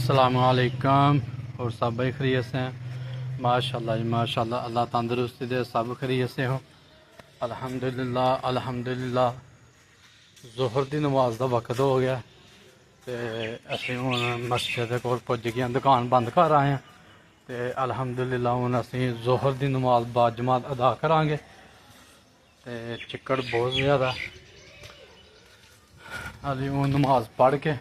अस्सलामुअलैकुम। और सब भाई खैरियत से हैं? माशाल्लाह जी माशाल्लाह, अल्लाह तंदुरुस्ती दे, सब खैरियत से हो अल्हम्दुलिल्लाह अल्हम्दुलिल्लाह। ज़ोहर दी नमाज का वक्त हो गया तो असीं हुण मस्जिद दे कोल पुज गए, दुकान बंद कर आए हैं तो अल्हम्दुलिल्लाह हुण असीं ज़ोहर दी नमाज बाजमात अदा करांगे। तो चिक्कड़ बहुत ज़्यादा अभी हुण नमाज पढ़ के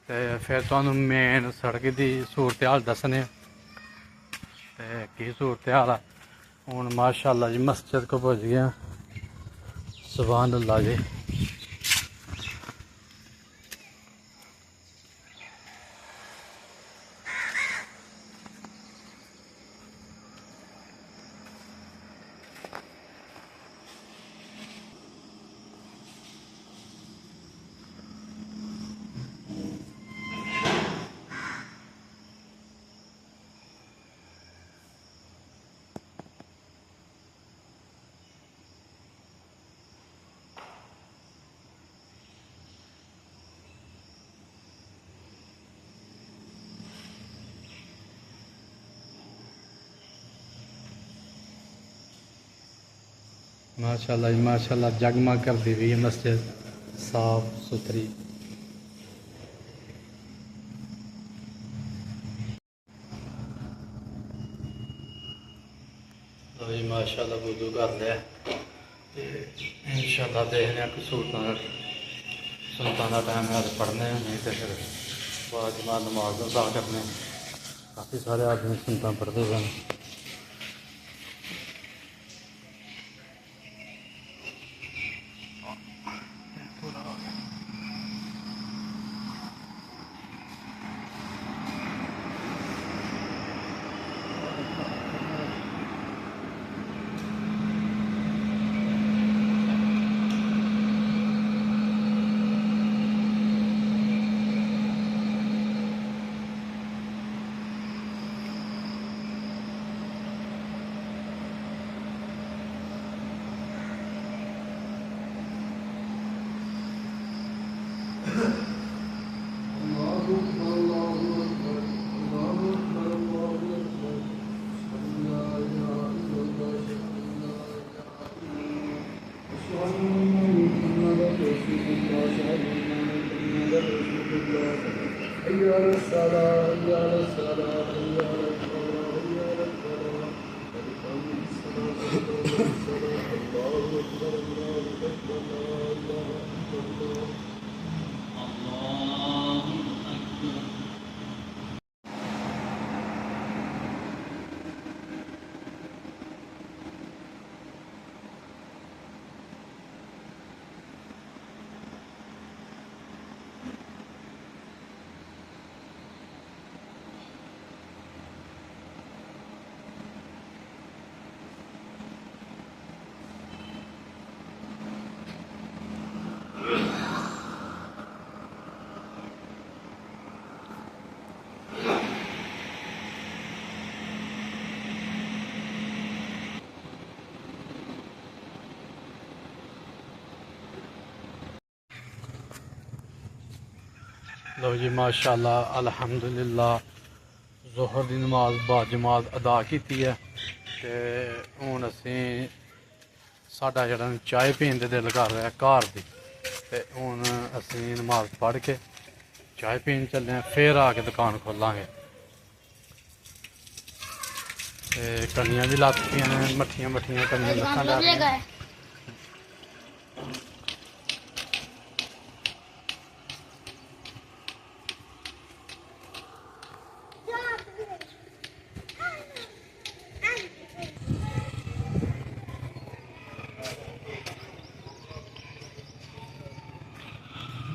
तो फिर तुहानूं मेन सड़क की सूरत हाल दस्सने तो की सूरत हाल है। हुण माशाअल्लाह जी मस्जिद को पुज गए, सुभान अल्लाह जी। माशाअल्लाह जी माशाअल्लाह, जगमग करती हुई है मस्जिद, साफ सुथरी। तो जी माशाअल्लाह वुज़ू कर लिया तो इंशाअल्लाह देखने कि सुनता का टाइम है तो पढ़ने, नहीं तो फिर बाद नमाज अदा करने। काफ़ी सारे आदमी सुनता पढ़ते हैं। लो जी माशाअल्लाह अल्हम्दुलिल्लाह, ज़ोहर की नमाज बाजमात अदा की है तो हुण असीं साडा जिहड़ा चाय पीन दे दिल कर रहा है घर दी, ते हुण असीं नमाज पढ़ के चाय पीन चले हैं, फिर आके दुकान खोलांगे। ते कनियां भी लग पियां ने, मट्ठियां मट्ठियां कनियां लत्तां ला रहियां।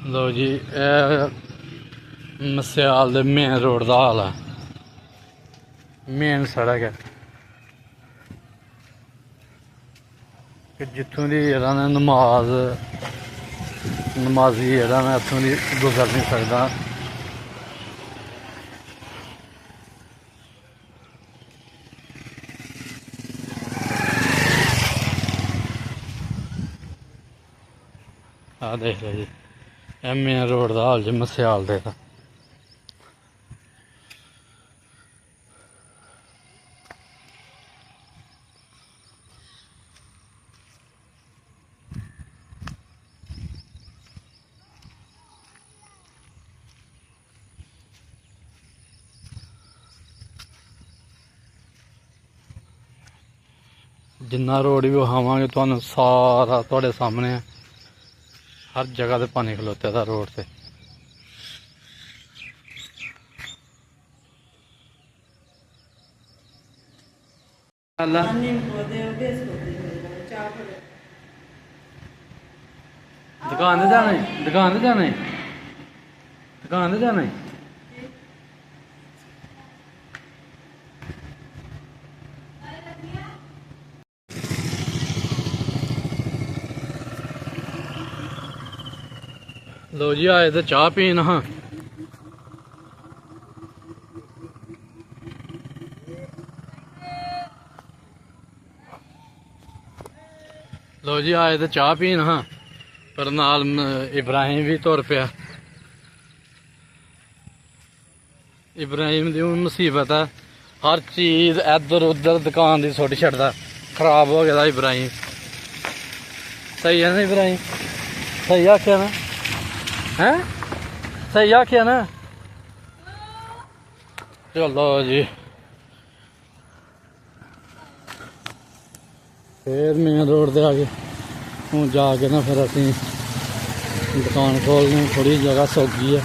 लो जी मस्याल दे मेन रोड का हाल है, मेन सड़क है कि जित्थों दी जेह्ड़ा ना नमाजी जेह्ड़ा मैं इत्थों दी गुजर नहीं सकदा। आ देख लो जी, मेन रोड का हाल जी मस्याल दे। जिन्ना रोड भी विखावांगे तुहानू सारा तुहाडे सामने है। हर जगह ते पानी खलोते दा रोड से। दुकान ते जाना है, दुकान ते जाना है, दुकान ते जाना है। लो जी आए तो चाह पीन हाँ। लो जी आए तो चाह पीन हाँ, पर नाल इब्राहिम भी तुर पिया। इब्राहिम दी हुण मुसीबत है, हर चीज इधर उधर दुकान दी सुट छड़दा। खराब हो गया इब्राहिम। सही है ना इब्राहिम? सही आख्या ना? हैं? सही आख्या ना? चलो जी फिर मेन रोड से आगे हूँ जाके ना फिर असी दुकान खोलने। थोड़ी जगह सौगी है।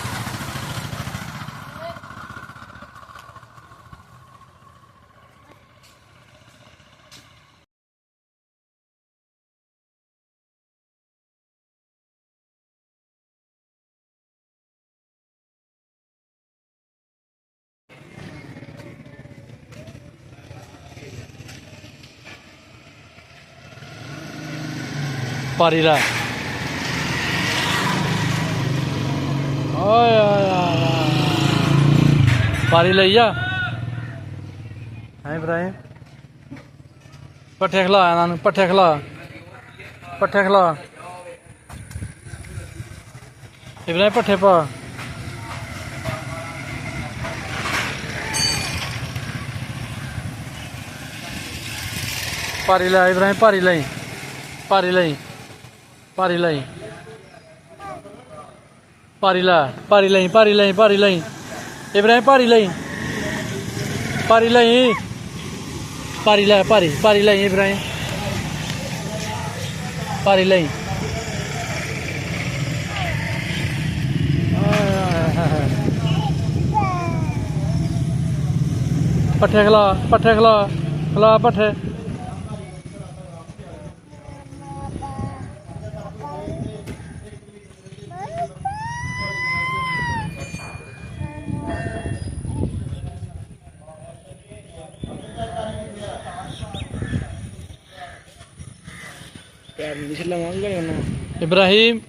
पारी ला पारी लई जा इब्राहिम। पट्ठे खिला इन्होंने, पट्ठे खिला, पट्ठे खिला इब्राहिम, पट्ठे पा। पारी ला इब्राहिम, पारी लाई, पारी लाई, पारी लाई, पारी ला, पारी लाई, पारी लाई, पारी लाई इब्राहिम, पारी लाई, पारी लाई, पारी ला, पारी, पारी लाई इब्राहिम, पारी लाई। पट्ठे खिला, पट्ठे खिला, खिला पट्ठे। इब्राहिम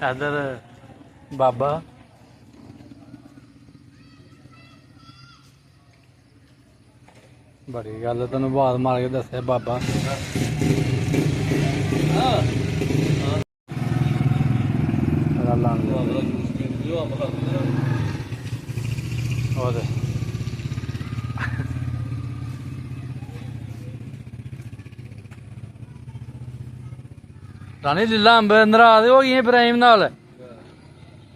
इधर बाबा बड़ी गल तेन आवाज मार के दस बाबा। रानी लीला अंब नाराज हो गई इब्राहिम नाल।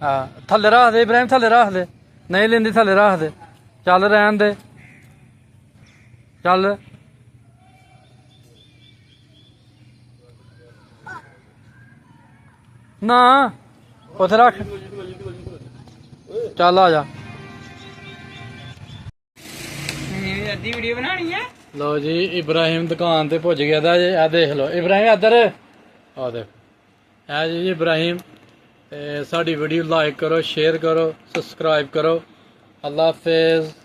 हाँ थले रख दे इब्राहिम, थले रख दे, नहीं लेंदी थले रख दे। चल रहन दे, चल ना उथे रख, चल आ जा। वीडियो बनानी है। लो जी इब्राहिम दुकान ते पुज गया था। ये देख लो इब्राहिम इधर आ देख, है जी इब्राहिम। साड़ी वीडियो लाइक करो, शेयर करो, सब्सक्राइब करो। अल्लाह हाफिज़।